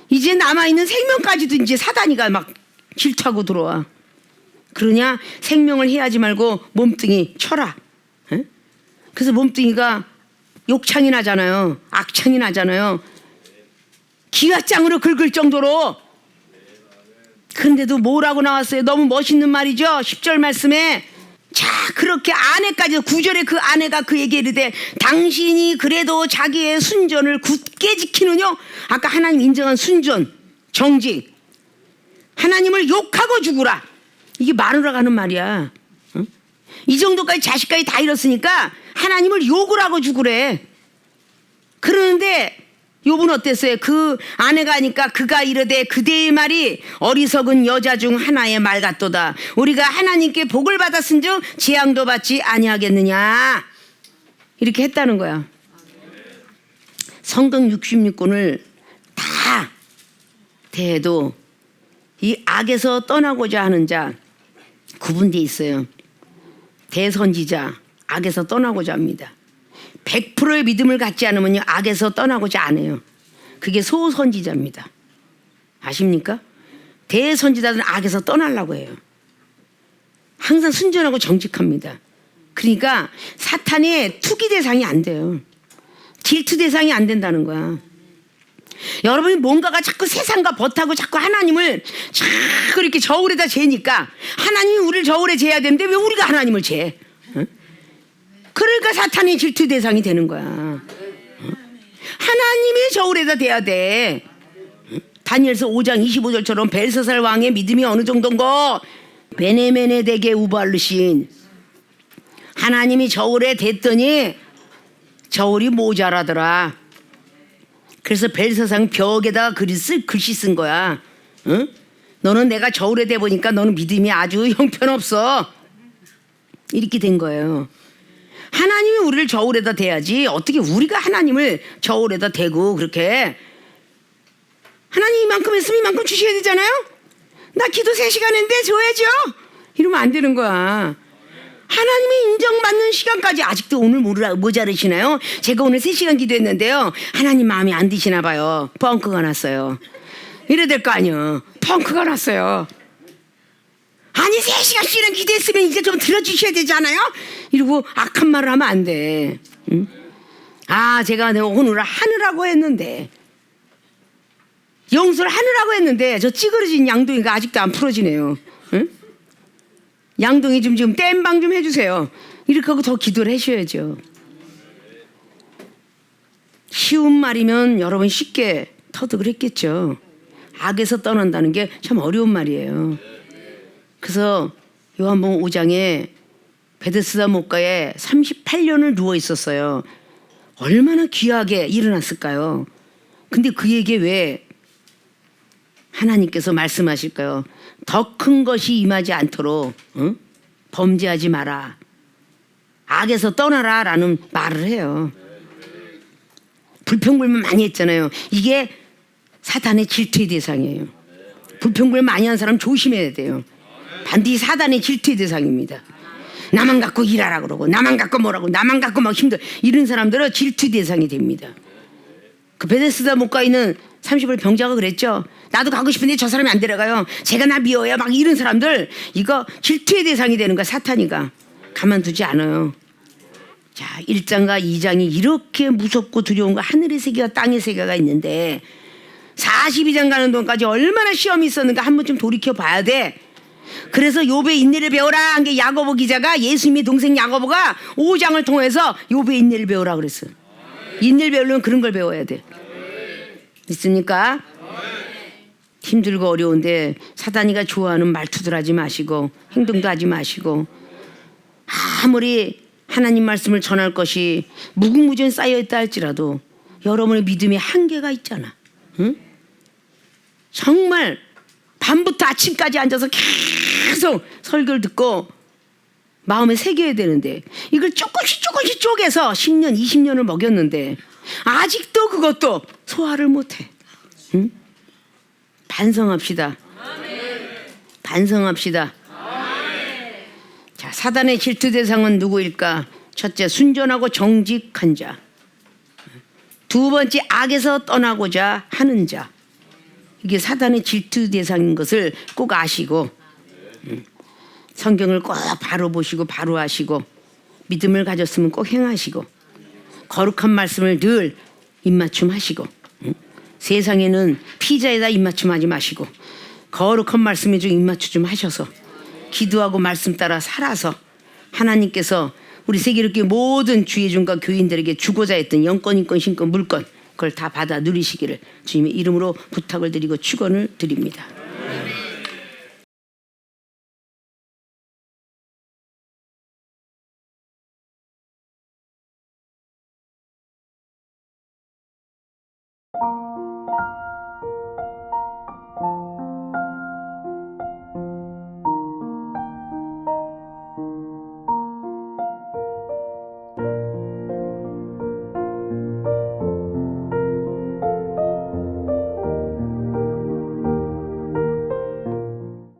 A: 이제 남아있는 생명까지도 이제 사단이가 막 질투하고 들어와. 그러냐? 생명을 해야지 말고 몸뚱이 쳐라. 에? 그래서 몸뚱이가 욕창이 나잖아요. 악창이 나잖아요. 기와장으로 긁을 정도로. 그런데도 뭐라고 나왔어요? 너무 멋있는 말이죠. 10절 말씀에. 자, 그렇게 아내까지 9절에 그 아내가 그에게 이르되 당신이 그래도 자기의 순전을 굳게 지키느뇨. 아까 하나님 인정한 순전, 정직. 하나님을 욕하고 죽으라. 이게 마누라가 하는 말이야. 응? 이 정도까지 자식까지 다 잃었으니까 하나님을 욕을 하고 죽으래. 그러는데 욥은 어땠어요? 그 아내가 하니까 그가 이르되 그대의 말이 어리석은 여자 중 하나의 말 같도다. 우리가 하나님께 복을 받았은즉 재앙도 받지 아니하겠느냐. 이렇게 했다는 거야. 성경 66권을 다 대해도 이 악에서 떠나고자 하는 자 구분되어 있어요. 대선지자, 악에서 떠나고자 합니다. 100%의 믿음을 갖지 않으면 악에서 떠나고자 안 해요. 그게 소선지자입니다. 아십니까? 대선지자들은 악에서 떠나려고 해요. 항상 순전하고 정직합니다. 그러니까 사탄의 투기 대상이 안 돼요. 질투 대상이 안 된다는 거야. 여러분이 뭔가가 자꾸 세상과 벗하고 자꾸 하나님을 자꾸 이렇게 저울에다 재니까 하나님이 우리를 저울에 재야 되는데 왜 우리가 하나님을 재? 응? 그러니까 사탄이 질투 대상이 되는 거야. 하나님이 저울에다 대야 돼. 다니엘서 5장 25절처럼 벨사살 왕의 믿음이 어느 정도인고 베네메네 덱에 우발르신 하나님이 저울에 댔더니 저울이 모자라더라. 그래서 벨사상 벽에다가 글씨 쓴 거야. 응? 너는 내가 저울에 대 보니까 너는 믿음이 아주 형편없어. 이렇게 된 거예요. 하나님이 우리를 저울에다 대야지 어떻게 우리가 하나님을 저울에다 대고 그렇게. 하나님 이만큼 했으면 이만큼 주셔야 되잖아요. 나 기도 3시간 했는데 줘야죠. 이러면 안 되는 거야. 하나님이 인정받는 시간까지 아직도 오늘 모자르시나요? 제가 오늘 3시간 기도했는데요. 하나님 마음에 안 드시나 봐요. 펑크가 났어요. 이래야 될 거 아니에요. 펑크가 났어요. 아니 3시간씩이나 기도했으면 이제 좀 들어주셔야 되잖아요. 이러고 악한 말을 하면 안 돼. 응? 아 제가 오늘 하느라고 했는데 용서를 하느라고 했는데 저 찌그러진 양동이가 아직도 안 풀어지네요. 응? 양동이 좀 지금 땜방 좀 해주세요. 이렇게 하고 더 기도를 하셔야죠. 쉬운 말이면 여러분 쉽게 터득을 했겠죠. 악에서 떠난다는 게 참 어려운 말이에요. 그래서 요한복음 5장에 베데스다 목가에 38년을 누워 있었어요. 얼마나 귀하게 일어났을까요? 근데 그에게 왜 하나님께서 말씀하실까요? 더 큰 것이 임하지 않도록 응? 범죄하지 마라. 악에서 떠나라 라는 말을 해요. 불평불만 많이 했잖아요. 이게 사탄의 질투의 대상이에요. 불평불만 많이 한 사람 조심해야 돼요. 반드시 사단의 질투의 대상입니다. 나만 갖고 일하라 그러고 나만 갖고 뭐라고 나만 갖고 막 힘들어 이런 사람들은 질투 대상이 됩니다. 그 베데스다 목가에 있는 30을 병자가 그랬죠. 나도 가고 싶은데 저 사람이 안 데려가요. 제가 나 미워요. 막 이런 사람들 이거 질투의 대상이 되는 거야. 사탄이가 가만두지 않아요. 자 1장과 2장이 이렇게 무섭고 두려운 거 하늘의 세계와 땅의 세계가 있는데 42장 가는 동안까지 얼마나 시험이 있었는가 한 번쯤 돌이켜 봐야 돼. 그래서 욥의 인내를 배워라 한 게 야고보 기자가 예수님의 동생 야고보가 5장을 통해서 욥의 인내를 배우라 그랬어요. 인내를 배우려면 그런 걸 배워야 돼. 있습니까? 힘들고 어려운데 사단이가 좋아하는 말투들 하지 마시고 행동도 하지 마시고 아무리 하나님 말씀을 전할 것이 무궁무진 쌓여있다 할지라도 여러분의 믿음에 한계가 있잖아. 응? 정말 밤부터 아침까지 앉아서 계속 설교를 듣고 마음에 새겨야 되는데 이걸 조금씩 쪼개서 10년 20년을 먹였는데 아직도 그것도 소화를 못해. 응? 반성합시다. 반성합시다. 자, 사단의 질투 대상은 누구일까? 첫째, 순전하고 정직한 자. 두 번째, 악에서 떠나고자 하는 자. 이게 사단의 질투 대상인 것을 꼭 아시고 성경을 꼭 바로 보시고 바로 하시고 믿음을 가졌으면 꼭 행하시고 거룩한 말씀을 늘 입맞춤 하시고 세상에는 피자에다 입맞춤 하지 마시고 거룩한 말씀에 좀 입맞춤 좀 하셔서 기도하고 말씀 따라 살아서 하나님께서 우리 세계롭게 모든 주의종과 교인들에게 주고자 했던 영권, 인권, 신권, 물권 그걸 다 받아 누리시기를 주님의 이름으로 부탁을 드리고 축원을 드립니다.